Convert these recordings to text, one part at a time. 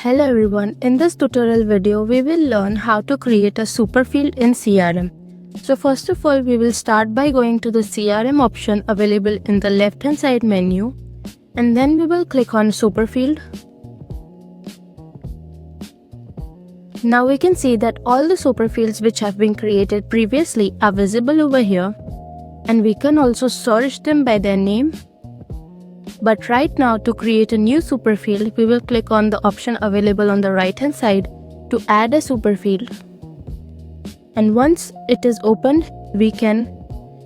Hello everyone, in this tutorial video we will learn how to create a superfield in CRM. So first of all we will start by going to the CRM option available in the left hand side menu, and then we will click on superfield. Now we can see that all the superfields which have been created previously are visible over here, and we can also search them by their name. But right now, to create a new superfield, we will click on the option available on the right hand side to add a superfield. And once it is opened, we can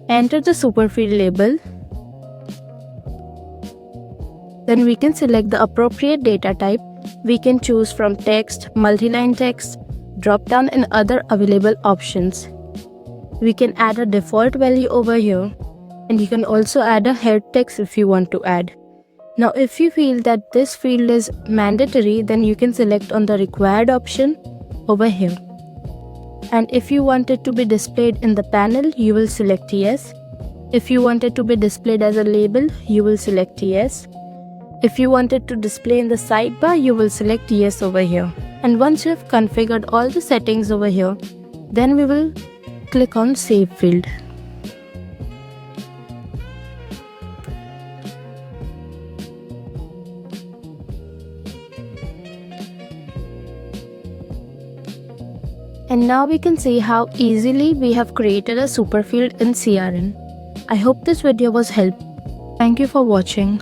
enter the superfield label. Then we can select the appropriate data type. We can choose from text, multi-line text, drop-down and other available options. We can add a default value over here, and you can also add a head text if you want to add. Now if you feel that this field is mandatory, then you can select on the required option over here. And if you want it to be displayed in the panel, you will select yes. If you want it to be displayed as a label, you will select yes. If you want it to display in the sidebar, you will select yes over here. And once you have configured all the settings over here, then we will click on Save Field. And now we can see how easily we have created a superfield in CRM. I hope this video was helpful. Thank you for watching.